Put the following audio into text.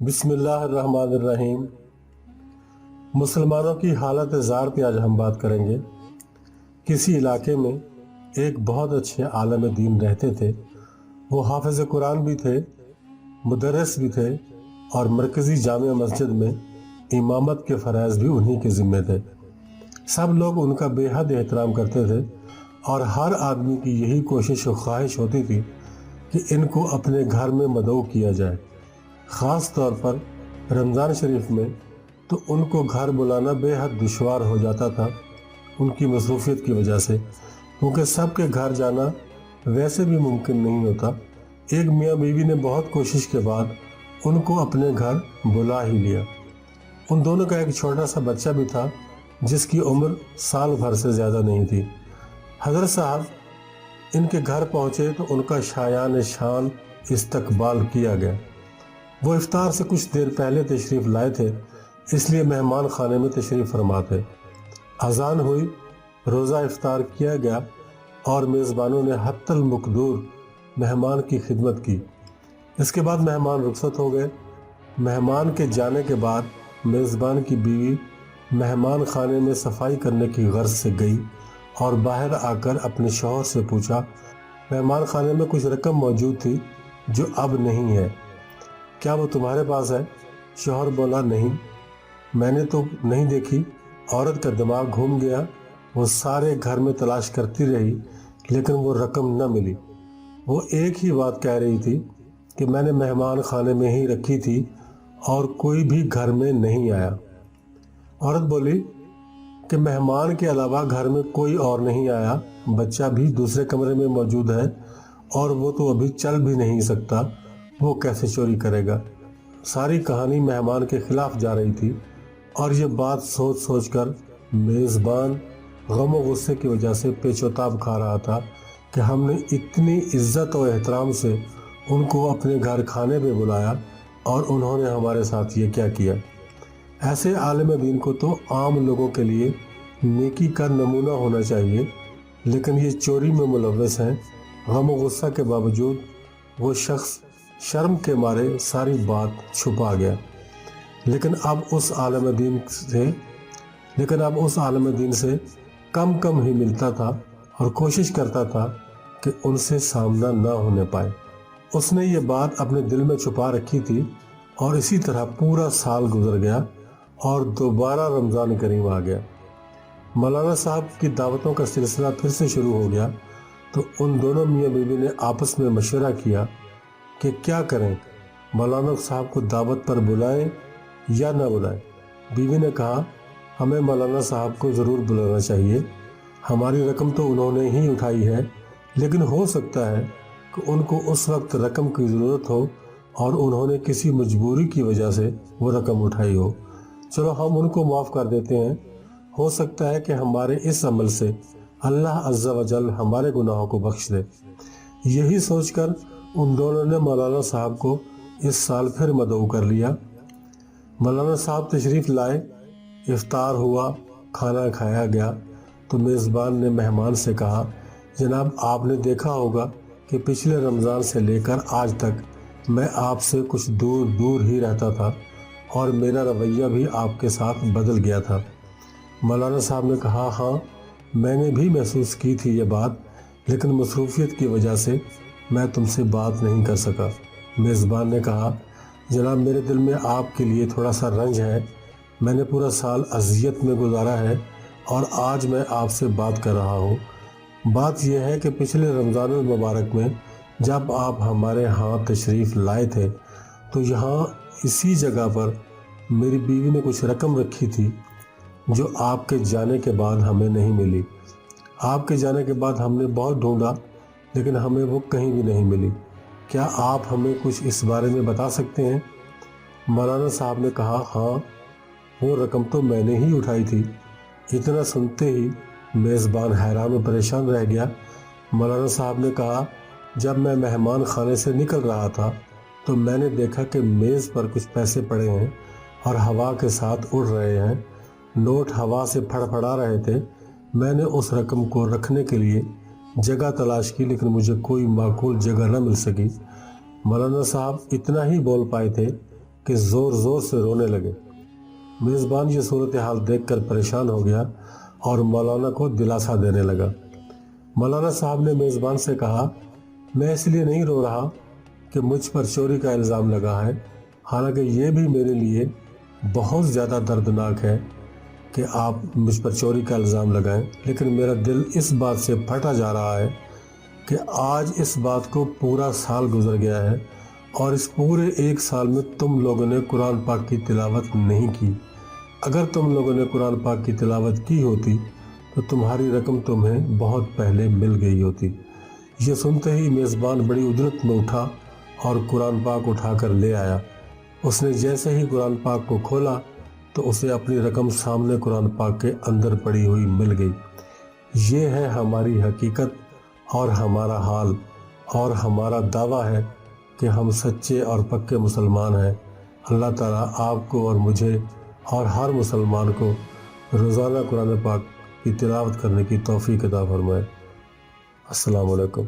بسم اللہ الرحمن الرحیم۔ مسلمانوں کی حالت زار پہ آج ہم بات کریں گے۔ کسی علاقے میں ایک بہت اچھے عالم دین رہتے تھے۔ وہ حافظ قرآن بھی تھے، مدرس بھی تھے، اور مرکزی جامع مسجد میں امامت کے فرائض بھی انہی کے ذمے تھے۔ سب لوگ ان کا بے حد احترام کرتے تھے اور ہر آدمی کی یہی کوشش و خواہش ہوتی تھی کہ ان کو اپنے گھر میں مدعو کیا جائے۔ خاص طور پر رمضان شریف میں تو ان کو گھر بلانا بے حد دشوار ہو جاتا تھا ان کی مصروفیت کی وجہ سے، کیونکہ سب کے گھر جانا ویسے بھی ممکن نہیں ہوتا۔ ایک میاں بیوی نے بہت کوشش کے بعد ان کو اپنے گھر بلا ہی لیا۔ ان دونوں کا ایک چھوٹا سا بچہ بھی تھا جس کی عمر سال بھر سے زیادہ نہیں تھی۔ حضرت صاحب ان کے گھر پہنچے تو ان کا شایان شان استقبال کیا گیا۔ وہ افطار سے کچھ دیر پہلے تشریف لائے تھے، اس لیے مہمان خانے میں تشریف فرما تھے۔ اذان ہوئی، روزہ افطار کیا گیا اور میزبانوں نے حتی المقدور مہمان کی خدمت کی۔ اس کے بعد مہمان رخصت ہو گئے۔ مہمان کے جانے کے بعد میزبان کی بیوی مہمان خانے میں صفائی کرنے کی غرض سے گئی اور باہر آ کر اپنے شوہر سے پوچھا، مہمان خانے میں کچھ رقم موجود تھی جو اب نہیں ہے، کیا وہ تمہارے پاس ہے؟ شوہر بولا، نہیں، میں نے تو نہیں دیکھی۔ عورت کا دماغ گھوم گیا۔ وہ سارے گھر میں تلاش کرتی رہی لیکن وہ رقم نہ ملی۔ وہ ایک ہی بات کہہ رہی تھی کہ میں نے مہمان خانے میں ہی رکھی تھی اور کوئی بھی گھر میں نہیں آیا۔ عورت بولی کہ مہمان کے علاوہ گھر میں کوئی اور نہیں آیا، بچہ بھی دوسرے کمرے میں موجود ہے اور وہ تو ابھی چل بھی نہیں سکتا، وہ کیسے چوری کرے گا؟ ساری کہانی مہمان کے خلاف جا رہی تھی اور یہ بات سوچ سوچ کر میزبان غم و غصے کی وجہ سے پیچ و تاب کھا رہا تھا کہ ہم نے اتنی عزت و احترام سے ان کو اپنے گھر کھانے پہ بلایا اور انہوں نے ہمارے ساتھ یہ کیا کیا۔ ایسے عالم دین کو تو عام لوگوں کے لیے نیکی کا نمونہ ہونا چاہیے، لیکن یہ چوری میں ملوث ہیں۔ غم و غصہ کے باوجود وہ شخص شرم کے مارے ساری بات چھپا گیا، لیکن اب اس عالم دین سے کم ہی ملتا تھا اور کوشش کرتا تھا کہ ان سے سامنا نہ ہونے پائے۔ اس نے یہ بات اپنے دل میں چھپا رکھی تھی اور اسی طرح پورا سال گزر گیا اور دوبارہ رمضان کریم آ گیا۔ مولانا صاحب کی دعوتوں کا سلسلہ پھر سے شروع ہو گیا تو ان دونوں میاں بیوی نے آپس میں مشورہ کیا کہ کیا کریں، مولانا صاحب کو دعوت پر بلائیں یا نہ بلائیں۔ بیوی نے کہا، ہمیں مولانا صاحب کو ضرور بلانا چاہیے، ہماری رقم تو انہوں نے ہی اٹھائی ہے، لیکن ہو سکتا ہے کہ ان کو اس وقت رقم کی ضرورت ہو اور انہوں نے کسی مجبوری کی وجہ سے وہ رقم اٹھائی ہو۔ چلو ہم ان کو معاف کر دیتے ہیں، ہو سکتا ہے کہ ہمارے اس عمل سے اللہ عز و جل ہمارے گناہوں کو بخش دے۔ یہی سوچ کر ان دونوں نے مولانا صاحب کو اس سال پھر مدعو کر لیا۔ مولانا صاحب تشریف لائے، افطار ہوا، کھانا کھایا گیا تو میزبان نے مہمان سے کہا، جناب آپ نے دیکھا ہوگا کہ پچھلے رمضان سے لے کر آج تک میں آپ سے کچھ دور ہی رہتا تھا اور میرا رویہ بھی آپ کے ساتھ بدل گیا تھا۔ مولانا صاحب نے کہا، ہاں میں نے بھی محسوس کی تھی یہ بات، لیکن مصروفیت کی وجہ سے میں تم سے بات نہیں کر سکا۔ میزبان نے کہا، جناب میرے دل میں آپ کے لیے تھوڑا سا رنج ہے، میں نے پورا سال اذیت میں گزارا ہے اور آج میں آپ سے بات کر رہا ہوں۔ بات یہ ہے کہ پچھلے رمضان المبارک میں جب آپ ہمارے ہاں تشریف لائے تھے تو یہاں اسی جگہ پر میری بیوی نے کچھ رقم رکھی تھی جو آپ کے جانے کے بعد ہمیں نہیں ملی۔ آپ کے جانے کے بعد ہم نے بہت ڈھونڈا لیکن ہمیں وہ کہیں بھی نہیں ملی، کیا آپ ہمیں کچھ اس بارے میں بتا سکتے ہیں؟ مولانا صاحب نے کہا، ہاں وہ رقم تو میں نے ہی اٹھائی تھی۔ اتنا سنتے ہی میزبان حیران و پریشان رہ گیا۔ مولانا صاحب نے کہا، جب میں مہمان خانے سے نکل رہا تھا تو میں نے دیکھا کہ میز پر کچھ پیسے پڑے ہیں اور ہوا کے ساتھ اڑ رہے ہیں، نوٹ ہوا سے پھڑ پھڑا رہے تھے۔ میں نے اس رقم کو رکھنے کے لیے جگہ تلاش کی لیکن مجھے کوئی معقول جگہ نہ مل سکی۔ مولانا صاحب اتنا ہی بول پائے تھے کہ زور زور سے رونے لگے۔ میزبان یہ صورتحال دیکھ کر پریشان ہو گیا اور مولانا کو دلاسا دینے لگا۔ مولانا صاحب نے میزبان سے کہا، میں اس لیے نہیں رو رہا کہ مجھ پر چوری کا الزام لگا ہے، حالانکہ یہ بھی میرے لیے بہت زیادہ دردناک ہے کہ آپ مجھ پر چوری کا الزام لگائیں، لیکن میرا دل اس بات سے پھٹا جا رہا ہے کہ آج اس بات کو پورا سال گزر گیا ہے اور اس پورے ایک سال میں تم لوگوں نے قرآن پاک کی تلاوت نہیں کی۔ اگر تم لوگوں نے قرآن پاک کی تلاوت کی ہوتی تو تمہاری رقم تمہیں بہت پہلے مل گئی ہوتی۔ یہ سنتے ہی میزبان بڑی اجلت میں اٹھا اور قرآن پاک اٹھا کر لے آیا۔ اس نے جیسے ہی قرآن پاک کو کھولا تو اسے اپنی رقم سامنے قرآن پاک کے اندر پڑی ہوئی مل گئی۔ یہ ہے ہماری حقیقت اور ہمارا حال، اور ہمارا دعویٰ ہے کہ ہم سچے اور پکے مسلمان ہیں۔ اللہ تعالیٰ آپ کو اور مجھے اور ہر مسلمان کو روزانہ قرآن پاک کی تلاوت کرنے کی توفیق عطا فرمائے۔ السلام علیکم۔